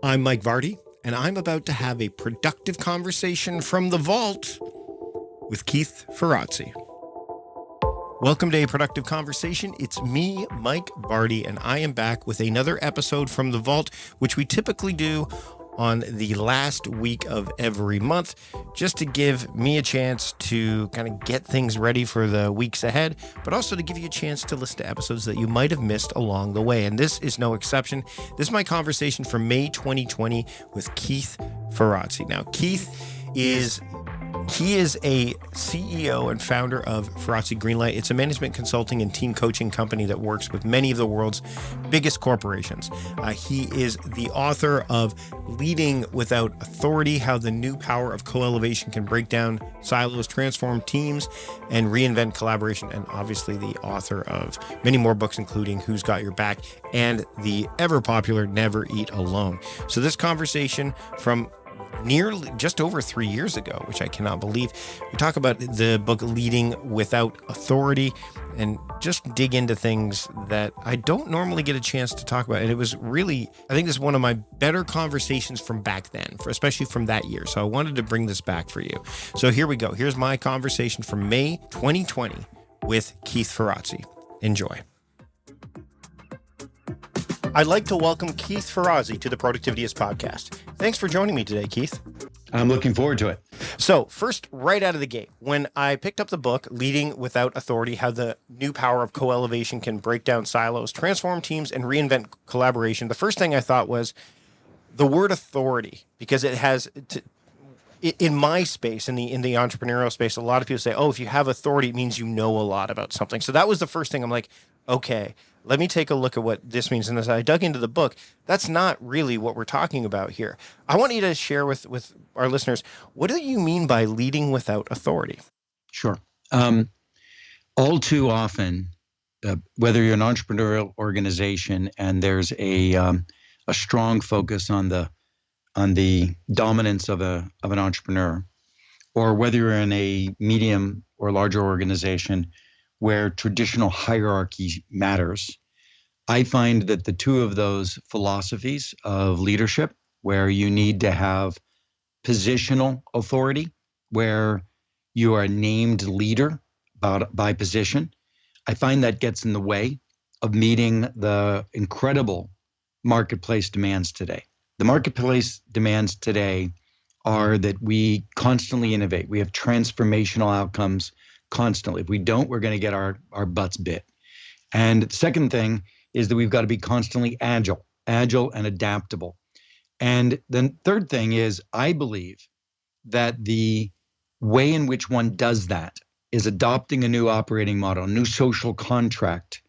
I'm Mike Vardy, and I'm about to have a productive conversation from the vault with Keith Ferrazzi. Welcome to A Productive Conversation. It's me, Mike Vardy, and I am back with another episode from the vault, which we typically do on the last week of every month, just to give me a chance to kind of get things ready for the weeks ahead, but also to give you a chance to listen to episodes that you might have missed along the way. And this is no exception. This is my conversation from May 2020 with Keith Ferrazzi. Now, Keith is a CEO and founder of Ferrazzi Greenlight. It's a management consulting and team coaching company that works with many of the world's biggest corporations. He is the author of Leading Without Authority, How the New Power of Co-Elevation Can Break Down Silos, Transform Teams, and Reinvent Collaboration, and obviously the author of many more books, including Who's Got Your Back and the ever-popular Never Eat Alone. So this conversation from nearly just over 3 years ago, which I cannot believe. We talk about the book Leading Without Authority and just dig into things that I don't normally get a chance to talk about. And it was really, I think this is one of my better conversations from back then, especially from that year. So I wanted to bring this back for you. So here we go. Here's my conversation from May 2020 with Keith Ferrazzi. Enjoy. I'd like to welcome Keith Ferrazzi to the Productivityist podcast. Thanks for joining me today, Keith. I'm looking forward to it. So first, right out of the gate, when I picked up the book, Leading Without Authority, How the New Power of Co-Elevation Can Break Down Silos, Transform Teams, and Reinvent Collaboration, the first thing I thought was the word authority, because it has, in my space, in the entrepreneurial space, a lot of people say, oh, if you have authority, it means you know a lot about something. So that was the first thing. I'm like, okay, let me take a look at what this means. And as I dug into the book, that's not really what we're talking about here. I want you to share with our listeners, what do you mean by leading without authority? Sure. All too often, whether you're an entrepreneurial organization and there's a strong focus on the dominance of an entrepreneur, or whether you're in a medium or larger organization where traditional hierarchy matters, I find that the two of those philosophies of leadership, where you need to have positional authority, where you are a named leader by position, I find that gets in the way of meeting the incredible marketplace demands today. The marketplace demands today are that we constantly innovate. We have transformational outcomes constantly. If we don't, we're going to get our butts bit. And the second thing is that we've got to be constantly agile and adaptable. And then third thing is, I believe that the way in which one does that is adopting a new operating model, a new social contract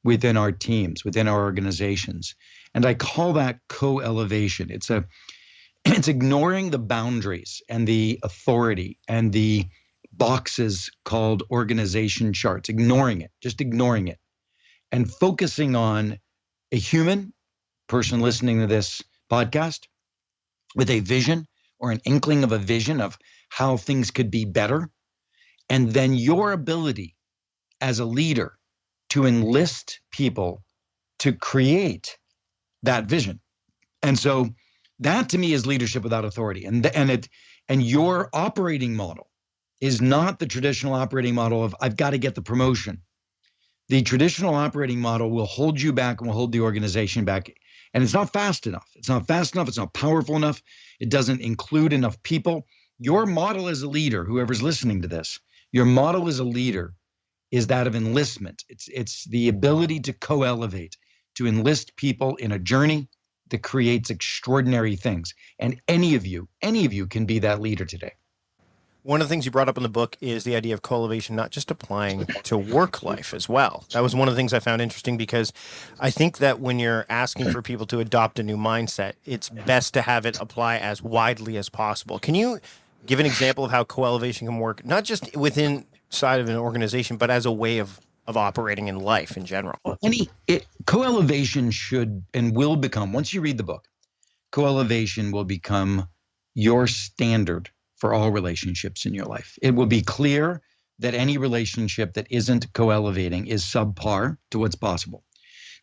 within our teams, within our organizations. And I call that co-elevation. It's ignoring the boundaries and the authority and the boxes called organization charts, just ignoring it, and focusing on a human person listening to this podcast with a vision or an inkling of a vision of how things could be better, and then your ability as a leader to enlist people to create that vision. And so that to me is leadership without authority. And your operating model is not the traditional operating model of I've got to get the promotion. The traditional operating model will hold you back and will hold the organization back. And it's not fast enough. It's not fast enough. It's not powerful enough. It doesn't include enough people. Your model as a leader, whoever's listening to this, your model as a leader is that of enlistment. It's the ability to co-elevate, to enlist people in a journey that creates extraordinary things. And any of you can be that leader today. One of the things you brought up in the book is the idea of co-elevation, not just applying to work life as well. That was one of the things I found interesting, because I think that when you're asking for people to adopt a new mindset, it's best to have it apply as widely as possible. Can you give an example of how co-elevation can work, not just within side of an organization, but as a way of operating in life in general? Co-elevation should and will become, once you read the book, co-elevation will become your standard for all relationships in your life. It will be clear that any relationship that isn't co-elevating is subpar to what's possible.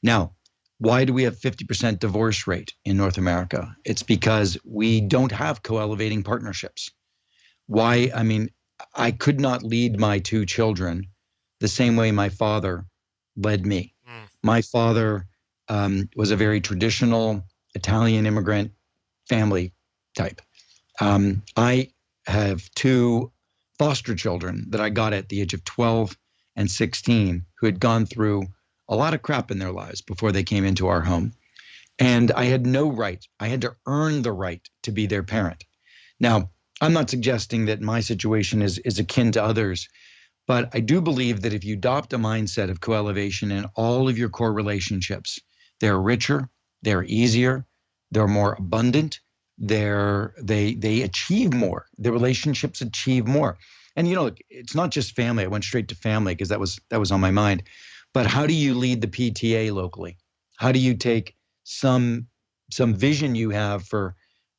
Now, Why do we have 50% divorce rate in North America? It's because we don't have co-elevating partnerships. Why? I mean, I could not lead my two children the same way my father led me. My father was a very traditional Italian immigrant family type. I have two foster children that I got at the age of 12 and 16 who had gone through a lot of crap in their lives before they came into our home. And I had no right. I had to earn the right to be their parent. Now, I'm not suggesting that my situation is akin to others, but I do believe that if you adopt a mindset of co-elevation in all of your core relationships, they're richer, they're easier, they're more abundant, they achieve more. The relationships achieve more. And it's not just family. I went straight to family because that was on my mind. But how do you lead the PTA locally? How do you take some vision you have for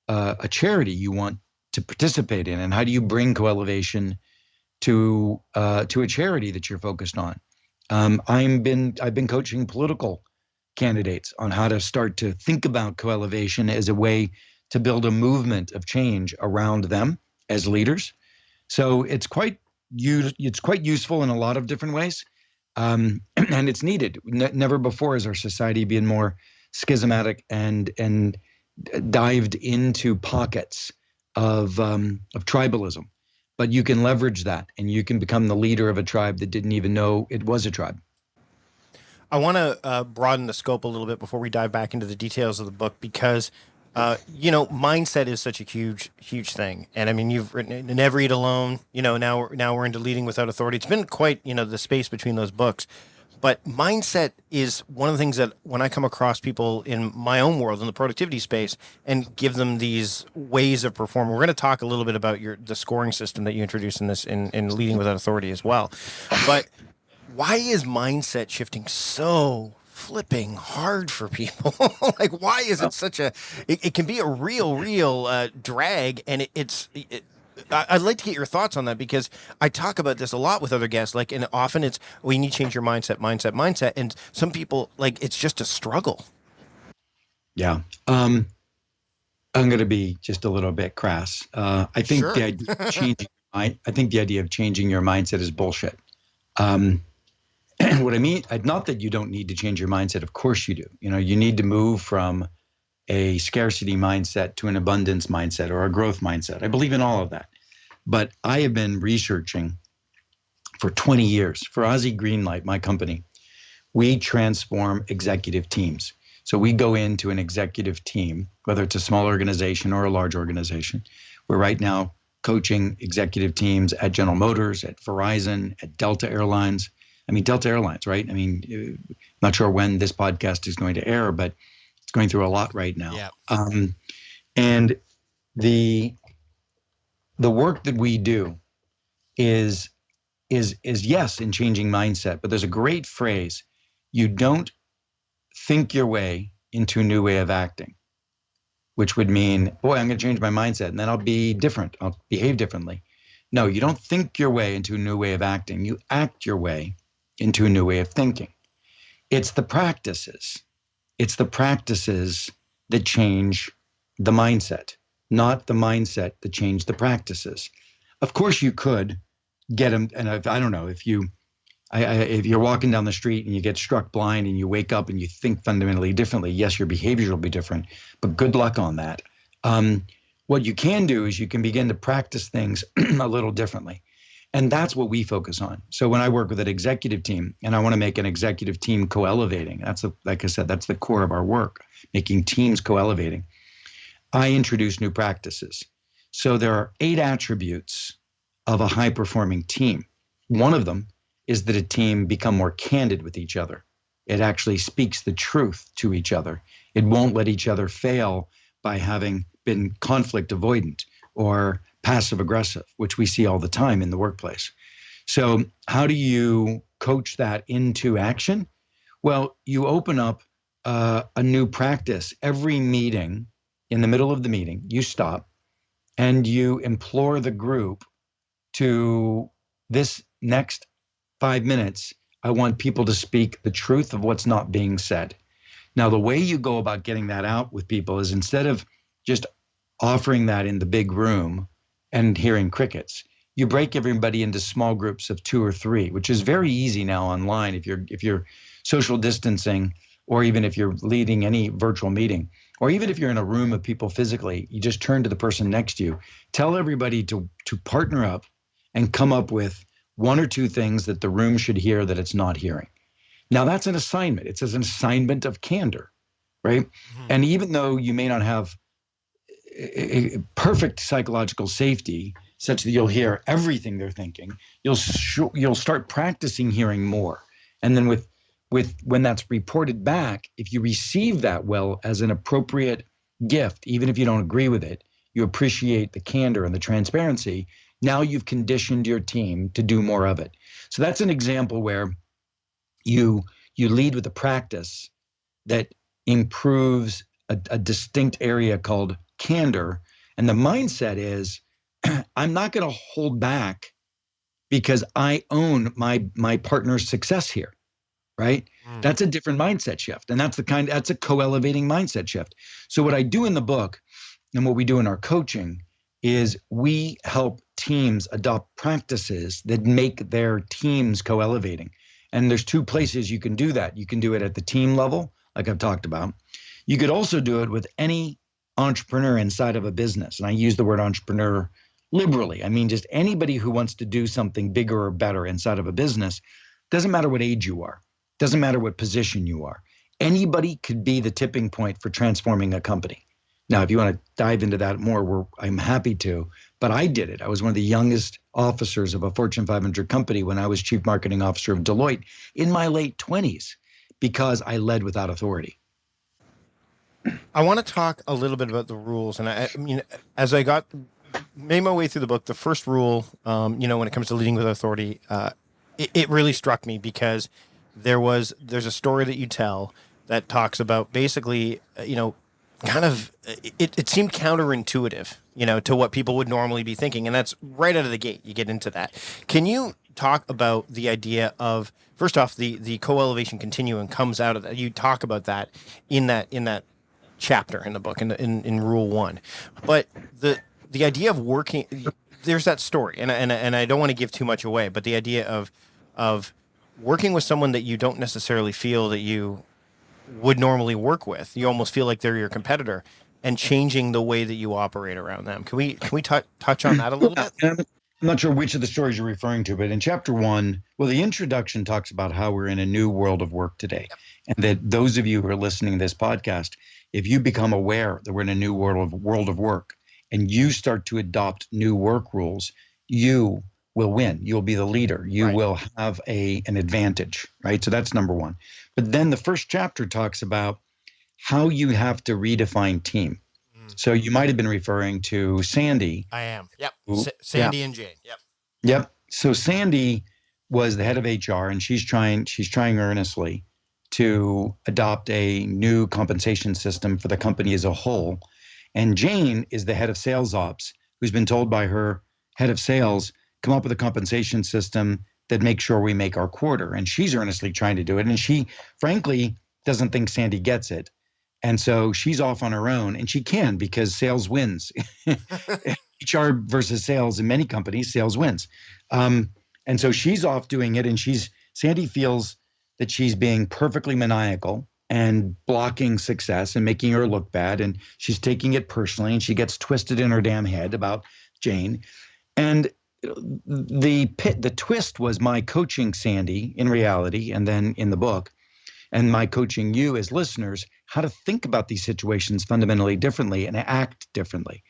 a charity you want to participate in, and how do you bring co-elevation to a charity that you're focused on? I've been coaching political candidates on how to start to think about co-elevation as a way to build a movement of change around them as leaders. So it's quite useful in a lot of different ways, and it's needed. Never before has our society been more schismatic and dived into pockets of tribalism. But you can leverage that, and you can become the leader of a tribe that didn't even know it was a tribe. I want to broaden the scope a little bit before we dive back into the details of the book, because mindset is such a huge thing. And I mean, you've written it in Never Eat Alone. Now we're into Leading Without Authority. It's been quite the space between those books. But mindset is one of the things that when I come across people in my own world in the productivity space and give them these ways of performing, we're going to talk a little bit about the scoring system that you introduced in this in Leading Without Authority as well. But why is mindset shifting so flipping hard for people? Like, why is it such it can be a real drag, and I'd like to get your thoughts on that, because I talk about this a lot with other guests. Like, and often it's, we need to change your mindset. And some people, like, it's just a struggle. Yeah. I'm going to be just a little bit crass. I think Sure. the idea of changing, I think the idea of changing your mindset is bullshit. What I mean, not that you don't need to change your mindset. Of course you do. You need to move from a scarcity mindset to an abundance mindset or a growth mindset. I believe in all of that. But I have been researching for 20 years. For Aussie Greenlight, my company, we transform executive teams. So we go into an executive team, whether it's a small organization or a large organization. We're right now coaching executive teams at General Motors, at Verizon, at Delta Airlines. I mean, Delta Airlines, right? I mean, not sure when this podcast is going to air, but it's going through a lot right now. Yeah. And the work that we do is yes in changing mindset, but there's a great phrase: you don't think your way into a new way of acting, which would mean, boy, I'm going to change my mindset and then I'll be different. I'll behave differently. No, you don't think your way into a new way of acting. You act your way into a new way of thinking. It's the practices. It's the practices that change the mindset, not the mindset that change the practices. Of course, you could get them. And I don't know if you're walking down the street and you get struck blind and you wake up and you think fundamentally differently, yes, your behaviors will be different, but good luck on that. What you can do is you can begin to practice things a little differently. And that's what we focus on. So when I work with an executive team and I want to make an executive team co-elevating, like I said, that's the core of our work, making teams co-elevating. I introduce new practices. So there are 8 attributes of a high-performing team. One of them is that a team become more candid with each other. It actually speaks the truth to each other. It won't let each other fail by having been conflict avoidant or passive aggressive, which we see all the time in the workplace. So how do you coach that into action? Well, you open up a new practice. Every meeting, in the middle of the meeting, you stop and you implore the group to, this next 5 minutes, I want people to speak the truth of what's not being said. Now, the way you go about getting that out with people is instead of just offering that in the big room and hearing crickets, you break everybody into small groups of 2 or 3, which is very easy now online if you're social distancing, or even if you're leading any virtual meeting, or even if you're in a room of people physically, you just turn to the person next to you, tell everybody to partner up and come up with 1 or 2 things that the room should hear that it's not hearing. Now that's an assignment. It's an assignment of candor, right? Mm-hmm. And even though you may not have a perfect psychological safety such that you'll hear everything they're thinking, you'll start practicing hearing more. And then with when that's reported back, if you receive that well as an appropriate gift, even if you don't agree with it, you appreciate the candor and the transparency. Now you've conditioned your team to do more of it. So that's an example where you lead with a practice that improves a distinct area called candor. And the mindset is, I'm not going to hold back because I own my partner's success here, right? That's a different mindset shift. And that's a co-elevating mindset shift. So what I do in the book and what we do in our coaching is we help teams adopt practices that make their teams co-elevating. And there's 2 places you can do that. You can do it at the team level, like I've talked about. You could also do it with any entrepreneur inside of a business. And I use the word entrepreneur liberally. I mean, just anybody who wants to do something bigger or better inside of a business. Doesn't matter what age you are. Doesn't matter what position you are. Anybody could be the tipping point for transforming a company. Now, if you want to dive into that more, I'm happy to. But I did it. I was one of the youngest officers of a Fortune 500 company when I was chief marketing officer of Deloitte in my late 20s because I led without authority. I want to talk a little bit about the rules. And I mean, as I made my way through the book, the first rule, when it comes to leading with authority, it really struck me because there's a story that you tell that talks about basically, kind of, it seemed counterintuitive, to what people would normally be thinking. And that's right out of the gate. You get into that. Can you talk about the idea of, first off, the co-elevation continuum comes out of that. You talk about that in that chapter in the book, in rule 1, but the idea of working, there's that story, and I don't want to give too much away, but the idea of working with someone that you don't necessarily feel that you would normally work with, you almost feel like they're your competitor, and changing the way that you operate around them. Can we touch on that a little bit? I'm not sure which of the stories you're referring to, but in chapter 1, the introduction talks about how we're in a new world of work today. Yep. And that those of you who are listening to this podcast, if you become aware that we're in a new world of work and you start to adopt new work rules, you will win. You'll be the leader. You right. will have an advantage, right? So that's number 1. But then the first chapter talks about how you have to redefine team. So you might have been referring to Sandy. I am. Yep. Sandy and Jane. Yep. Yep. So Sandy was the head of HR, and she's trying earnestly to adopt a new compensation system for the company as a whole. And Jane is the head of sales ops, who's been told by her head of sales, come up with a compensation system that makes sure we make our quarter. And she's earnestly trying to do it. And she, frankly, doesn't think Sandy gets it. And so she's off on her own, and she can because sales wins. HR versus sales in many companies, sales wins. And so she's off doing it, and Sandy feels that she's being perfectly maniacal and blocking success and making her look bad. And she's taking it personally, and she gets twisted in her damn head about Jane. And the twist was my coaching Sandy in reality, and then in the book, and my coaching you as listeners, how to think about these situations fundamentally differently and act differently.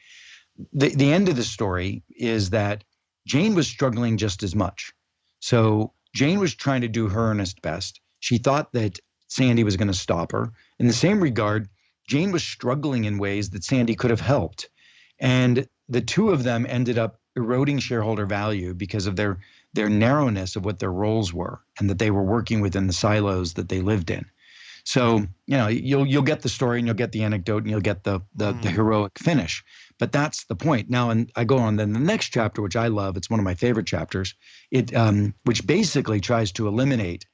The end of the story is that Jane was struggling just as much. So Jane was trying to do her earnest best. She thought that Sandy was going to stop her. In the same regard, Jane was struggling in ways that Sandy could have helped. And the two of them ended up eroding shareholder value because of their narrowness of what their roles were, and that they were working within the silos that they lived in. So, you'll get the story, and you'll get the anecdote, and you'll get the heroic finish. But that's the point. Now, and I go on then the next chapter, which I love, it's one of my favorite chapters, which basically tries to eliminate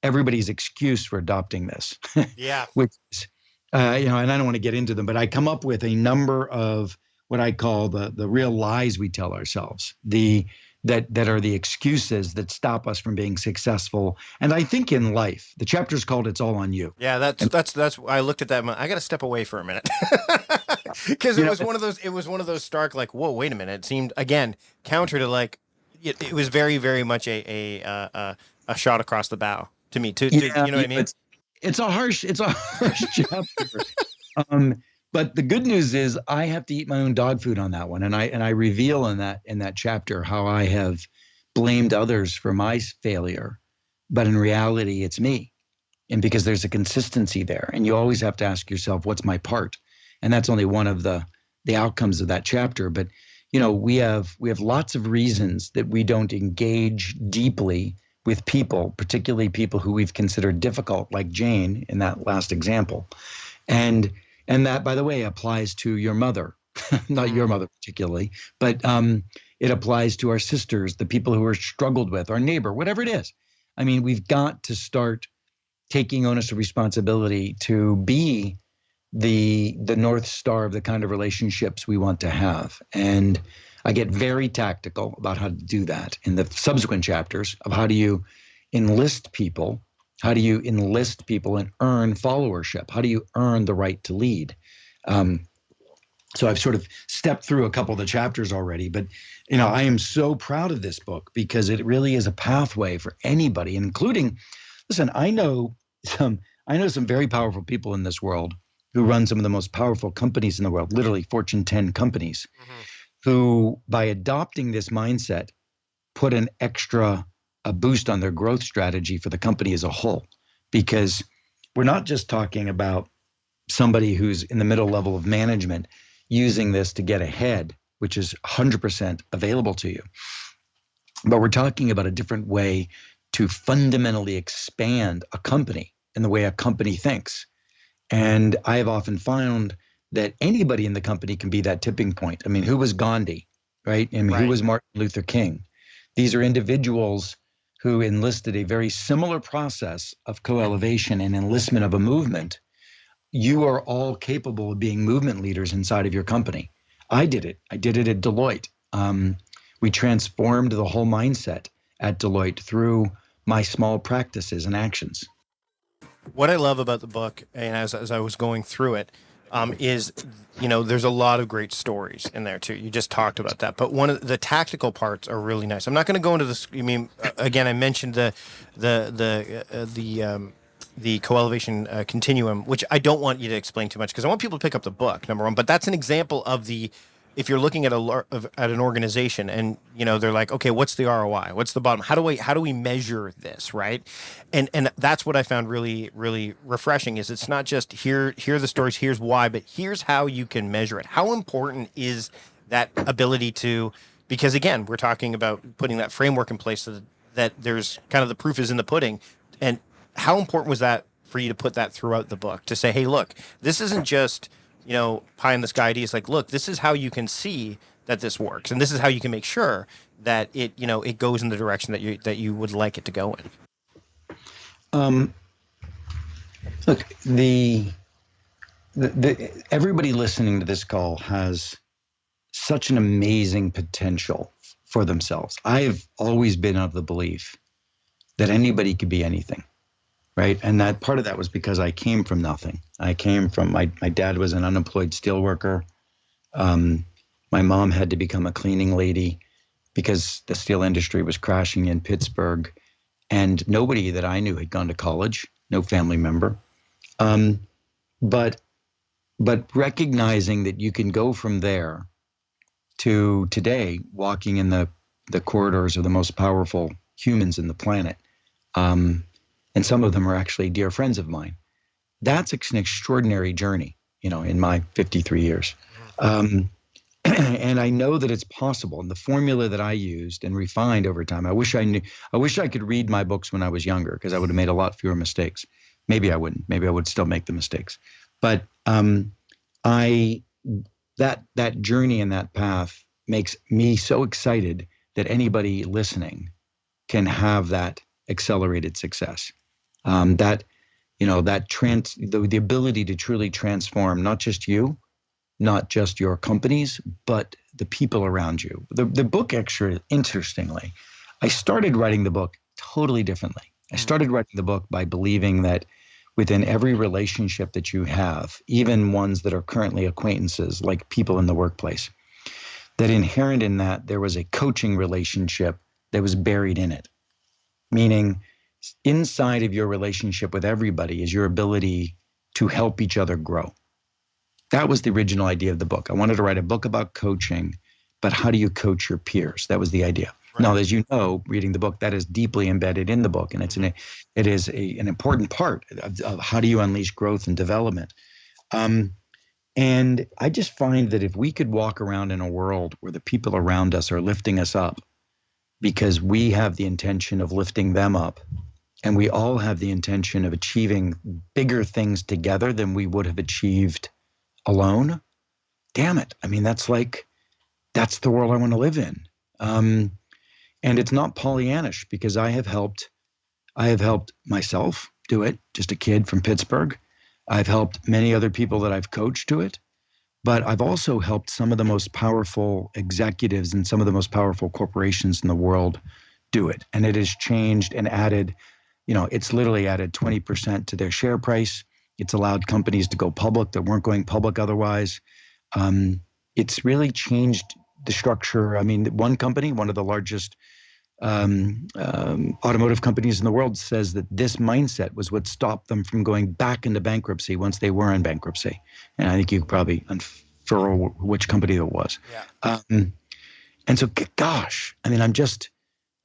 everybody's excuse for adopting this, Yeah. which is, and I don't want to get into them, but I come up with a number of what I call the real lies we tell ourselves, that are the excuses that stop us from being successful. And I think in life, the chapter's called "It's All on You." Yeah, that's And that's. I looked at that. I got to step away for a minute because you it know, was one of those. It was one of those stark, like, whoa, wait a minute. It seemed again counter to like. It was very, very much a shot across the bow to me. yeah, You know what I mean? it's a harsh chapter. Um, but the good news is I have to eat my own dog food on that one, and I reveal in that chapter how I have blamed others for my failure, but in reality, it's me. And because there's a consistency there, and you always have to ask yourself, what's my part? And that's only one of the outcomes of that chapter. But we have lots of reasons that we don't engage deeply with people, particularly people who we've considered difficult, like Jane in that last example. And that, by the way, applies to your mother, not your mother particularly, but it applies to our sisters, the people who are struggled with, our neighbor, whatever it is. I mean, we've got to start taking onus of responsibility to be the North Star of the kind of relationships we want to have. And I get very tactical about how to do that in the subsequent chapters of how do you enlist people? How do you enlist people and earn followership? How do you earn the right to lead? So I've sort of stepped through a couple of the chapters already, but I am so proud of this book because it really is a pathway for anybody, including, listen, I know some very powerful people in this world who run some of the most powerful companies in the world, literally Fortune 10 companies, who by adopting this mindset put an extra a boost on their growth strategy for the company as a whole. Because we're not just talking about somebody who's in the middle level of management using this to get ahead, which is 100% available to you. But we're talking about a different way to fundamentally expand a company and the way a company thinks. And I have often found that anybody in the company can be that tipping point. I mean, who was Gandhi, right? I mean, who was Martin Luther King? These are individuals who enlisted a very similar process of co-elevation and enlistment of a movement. You are all capable of being movement leaders inside of your company. I did it. I did it at Deloitte. We transformed the whole mindset at Deloitte through my small practices and actions. What I love about the book, and as I was going through it, is there's a lot of great stories in there too. You just talked about that, but one of the tactical parts are really nice. I'm not going to go into this. I mean, again, I mentioned the co-elevation continuum, which I don't want you to explain too much because I want people to pick up the book, number one. But that's an example of if you're looking at at an organization and they're like, okay, what's the ROI? What's the bottom? How do we measure this, right? And that's what I found really, really refreshing is it's not just here are the stories, here's why, but here's how you can measure it. How important is that ability to, because again, we're talking about putting that framework in place so that there's kind of the proof is in the pudding. And how important was that for you to put that throughout the book to say, hey, look, this isn't just pie in the sky ideas. Like, look, this is how you can see that this works, and this is how you can make sure that it goes in the direction that you would like it to go in. Look, the everybody listening to this call has such an amazing potential for themselves. I've always been of the belief that anybody could be anything. Right. And that part of that was because I came from nothing. I came from my dad was an unemployed steelworker. My mom had to become a cleaning lady because the steel industry was crashing in Pittsburgh. And nobody that I knew had gone to college, no family member. But recognizing that you can go from there to today, walking in the corridors of the most powerful humans in the planet. And some of them are actually dear friends of mine. That's an extraordinary journey, in my 53 years. And I know that it's possible. And the formula that I used and refined over time, I wish I could read my books when I was younger because I would have made a lot fewer mistakes. Maybe I wouldn't. Maybe I would still make the mistakes. But that journey and that path makes me so excited that anybody listening can have that accelerated success. That the ability to truly transform not just you, not just your companies, but the people around you. The book, actually, interestingly, I started writing the book totally differently. I started writing the book by believing that within every relationship that you have, even ones that are currently acquaintances, like people in the workplace, that inherent in that there was a coaching relationship that was buried in it. Meaning, inside of your relationship with everybody is your ability to help each other grow. That was the original idea of the book. I wanted to write a book about coaching, but how do you coach your peers? That was the idea. Right. Now, as you know, reading the book, that is deeply embedded in the book, and it is an important part of how do you unleash growth and development. And I just find that if we could walk around in a world where the people around us are lifting us up because we have the intention of lifting them up, and we all have the intention of achieving bigger things together than we would have achieved alone, damn it. I mean, that's the world I want to live in. And it's not Pollyannish, because I have helped myself do it, just a kid from Pittsburgh. I've helped many other people that I've coached do it, but I've also helped some of the most powerful executives and some of the most powerful corporations in the world do it. And it has changed and added, it's literally added 20% to their share price. It's allowed companies to go public that weren't going public otherwise. It's really changed the structure. I mean, one company, one of the largest automotive companies in the world, says that this mindset was what stopped them from going back into bankruptcy once they were in bankruptcy. And I think you could probably infer which company it was. Yeah. And so, gosh, I mean,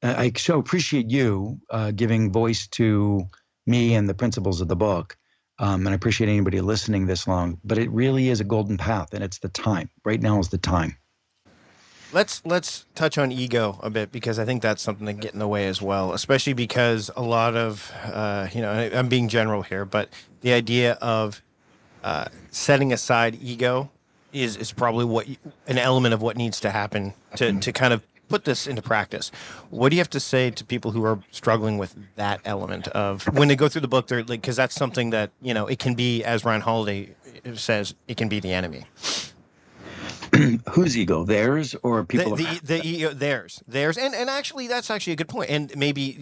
I so appreciate you giving voice to me and the principles of the book. And I appreciate anybody listening this long, but it really is a golden path, and it's the time. Right now is the time. Let's touch on ego a bit, because I think that's something that can get in the way as well, especially because a lot of, I'm being general here, but the idea of setting aside ego is probably an element of what needs to happen to kind of put this into practice. What do you have to say to people who are struggling with that element of when they go through the book? They're like, because that's something that, it can be, as Ryan Holiday says, it can be the enemy. Whose ego? Theirs or people? The ego, theirs, and actually, that's actually a good point. And maybe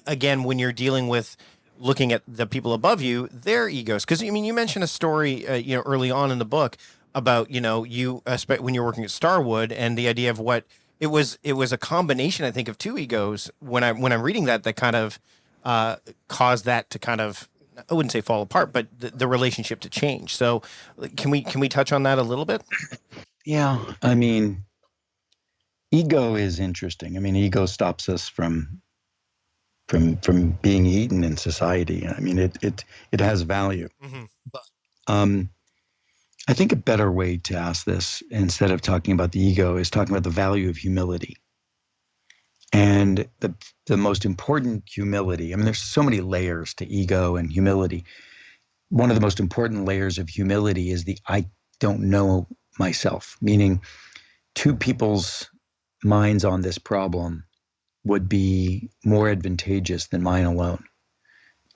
again, when you're dealing with looking at the people above you, their egos, because I mean, you mentioned a story, early on in the book about you when you're working at Starwood, and the idea of what it was. It was a combination, I think, of two egos. When I'm reading that kind of caused that to kind of, I wouldn't say fall apart, but the relationship to change. So, can we touch on that a little bit? Yeah, I mean, ego is interesting. I mean, ego stops us from being eaten in society. I mean, it has value. Mm-hmm. But I think a better way to ask this, instead of talking about the ego, is talking about the value of humility. And the most important humility. I mean, there's so many layers to ego and humility. One of the most important layers of humility is the I don't know myself, meaning two people's minds on this problem would be more advantageous than mine alone.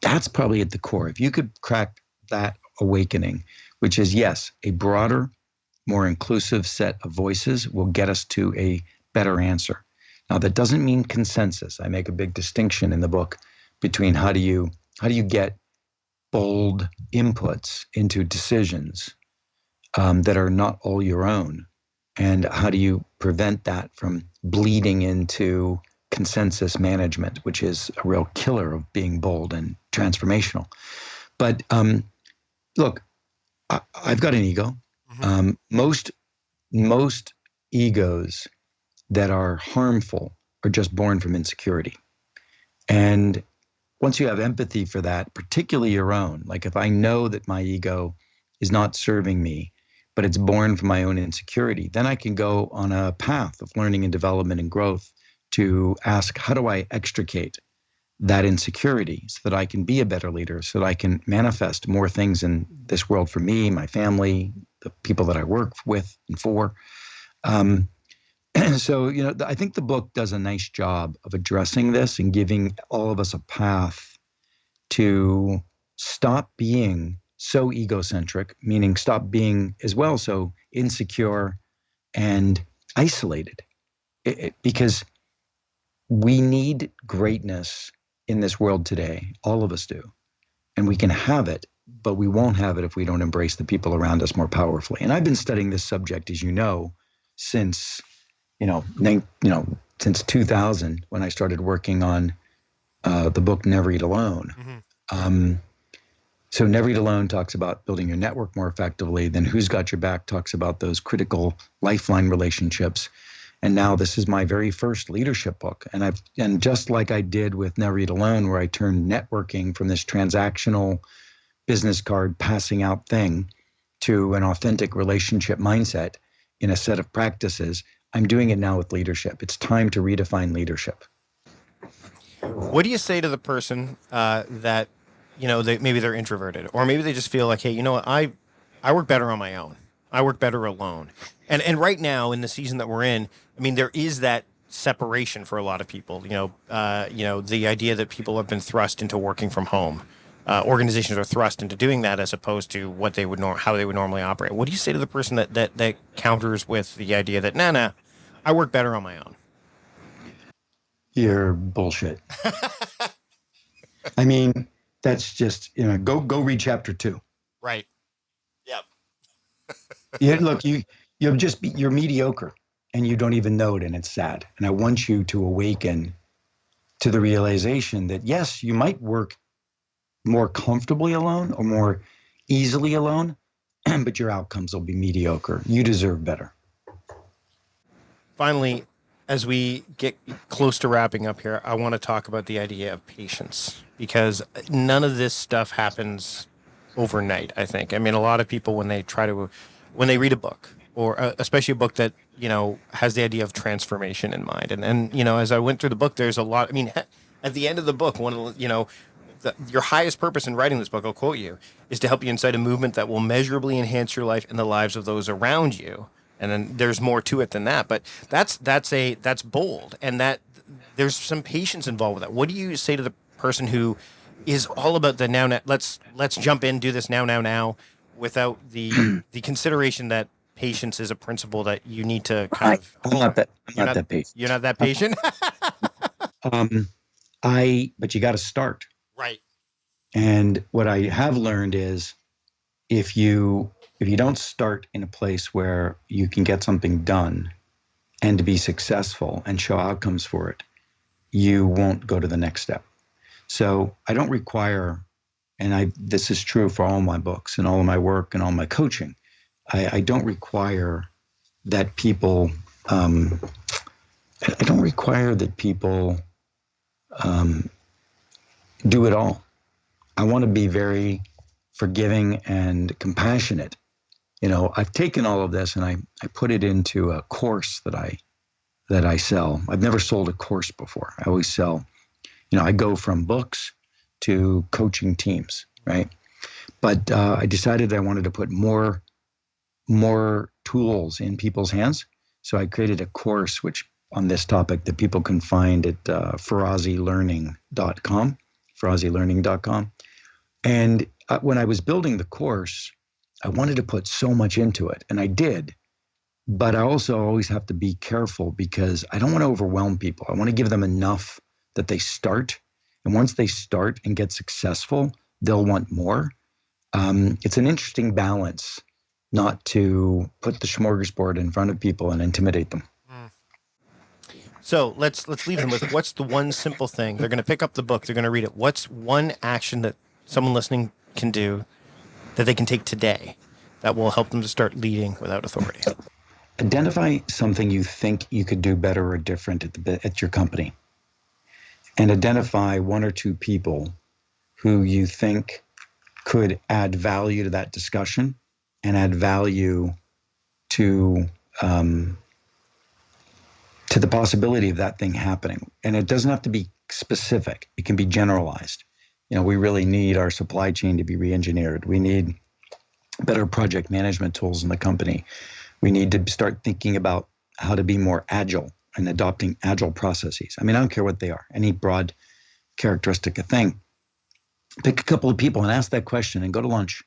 That's probably at the core. If you could crack that awakening, which is, yes, a broader, more inclusive set of voices will get us to a better answer. Now, that doesn't mean consensus. I make a big distinction in the book between how do you get bold inputs into decisions that are not all your own, and how do you prevent that from bleeding into consensus management, which is a real killer of being bold and transformational. But look, I've got an ego. Mm-hmm. Most egos that are harmful are just born from insecurity. And once you have empathy for that, particularly your own, like if I know that my ego is not serving me, but it's born from my own insecurity, then I can go on a path of learning and development and growth to ask, how do I extricate that insecurity so that I can be a better leader, so that I can manifest more things in this world for me, my family, the people that I work with and for. So, I think the book does a nice job of addressing this and giving all of us a path to stop being so egocentric, meaning stop being as well so insecure and isolated. Because we need greatness in this world today. All of us do. And we can have it, but we won't have it if we don't embrace the people around us more powerfully. And I've been studying this subject, as you know, since, since 2000, when I started working on the book Never Eat Alone. Mm-hmm. So Never Eat Alone talks about building your network more effectively. Then Who's Got Your Back talks about those critical lifeline relationships. And now this is my very first leadership book. And just like I did with Never Eat Alone, where I turned networking from this transactional business card passing out thing to an authentic relationship mindset in a set of practices, I'm doing it now with leadership. It's time to redefine leadership. What do you say to the person that, maybe they're introverted, or maybe they just feel like, hey, you know what, I work better on my own. I work better alone. And right now in the season that we're in, I mean, there is that separation for a lot of people. The idea that people have been thrust into working from home. Organizations are thrust into doing that as opposed to what they would how they would normally operate. What do you say to the person that counters with the idea that nah, I work better on my own? You're bullshit. I mean, that's just, go read chapter 2. Right. Yep. Yeah, look, you're mediocre and you don't even know it, and it's sad. And I want you to awaken to the realization that yes, you might work more comfortably alone or more easily alone, but your outcomes will be mediocre. You deserve better. Finally, as we get close to wrapping up here, I want to talk about the idea of patience, because none of this stuff happens overnight, I think. I mean, a lot of people, when they read a book, or especially a book that, has the idea of transformation in mind. And as I went through the book, there's a lot, I mean, at the end of the book, one of your highest purpose in writing this book, I'll quote you, is to help you incite a movement that will measurably enhance your life and the lives of those around you. And then there's more to it than that, but that's bold, and that there's some patience involved with that. What do you say to the person who is all about the now? Let's jump in, do this now, without the consideration that patience is a principle that you need to kind of. I'm not that patient. You're not that patient. But you got to start. Right. And what I have learned is, if you don't start in a place where you can get something done and to be successful and show outcomes for it, you won't go to the next step. So I don't require, and this is true for all my books and all of my work and all my coaching, I don't require that people, do it all. I want to be very forgiving and compassionate. I've taken all of this and I put it into a course that I sell. I've never sold a course before. I always sell, I go from books to coaching teams, right? But I decided I wanted to put more tools in people's hands. So I created a course on this topic that people can find at philosophies.com. And when I was building the course, I wanted to put so much into it, and I did. But I also always have to be careful, because I don't want to overwhelm people. I want to give them enough that they start. And once they start and get successful, they'll want more. It's an interesting balance not to put the smorgasbord in front of people and intimidate them. So let's leave them with, what's the one simple thing? They're going to pick up the book. They're going to read it. What's one action that someone listening can do that they can take today that will help them to start leading without authority? Identify something you think you could do better or different at your company, and identify one or two people who you think could add value to that discussion and add value to the possibility of that thing happening. And it doesn't have to be specific. It can be generalized. We really need our supply chain to be re-engineered. We need better project management tools in the company. We need to start thinking about how to be more agile and adopting agile processes. I mean, I don't care what they are, any broad characteristic of thing. pick a couple of people and ask that question and go to lunch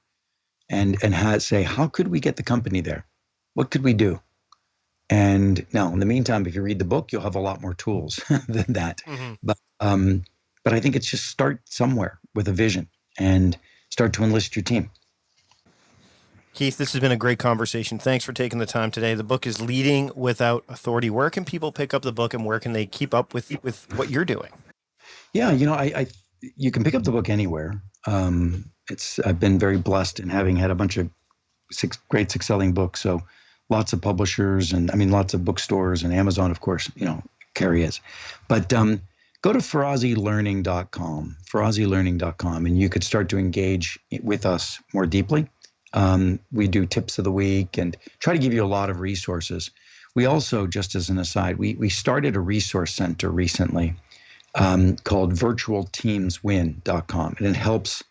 and say, how could we get the company there? What could we do? And now, in the meantime, if you read the book, you'll have a lot more tools than that. Mm-hmm. But I think it's just start somewhere with a vision and start to enlist your team. Keith, this has been a great conversation. Thanks for taking the time today. The book is Leading Without Authority. Where can people pick up the book, and where can they keep up with what you're doing? Yeah, you can pick up the book anywhere. I've been very blessed in having had a bunch of great selling books. So lots of publishers and lots of bookstores, and Amazon, of course, carry it. But go to ferrazzilearning.com, and you could start to engage with us more deeply. We do tips of the week and try to give you a lot of resources. We also, just as an aside, we started a resource center recently called virtualteamswin.com, and it helps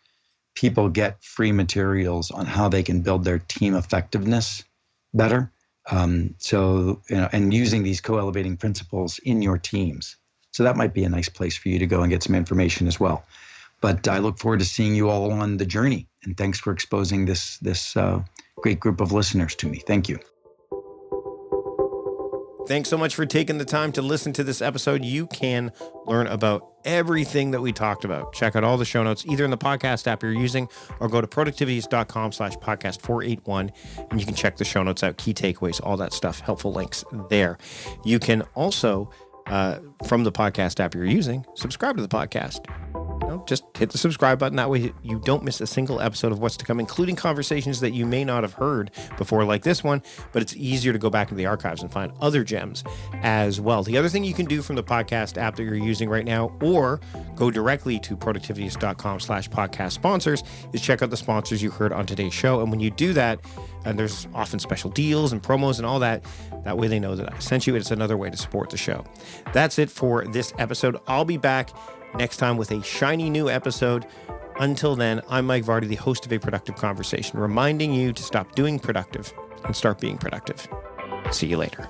people get free materials on how they can build their team effectiveness better. And using these co-elevating principles in your teams. So that might be a nice place for you to go and get some information as well. But I look forward to seeing you all on the journey. And thanks for exposing this great group of listeners to me. Thank you. Thanks so much for taking the time to listen to this episode. You can learn about everything that we talked about. Check out all the show notes, either in the podcast app you're using, or go to productivities.com/podcast481, and you can check the show notes out, key takeaways, all that stuff, helpful links there. You can also, from the podcast app you're using, subscribe to the podcast. Just hit the subscribe button. That way you don't miss a single episode of what's to come, including conversations that you may not have heard before, like this one, but it's easier to go back into the archives and find other gems as well. The other thing you can do from the podcast app that you're using right now, or go directly to productivities.com/podcast sponsors, is check out the sponsors you heard on today's show. And when you do that, and there's often special deals and promos and all that, that way they know that I sent you. It's another way to support the show. That's it for this episode. I'll be back next time with a shiny new episode. Until then, I'm Mike Vardy, the host of A Productive Conversation, reminding you to stop doing productive and start being productive. See you later.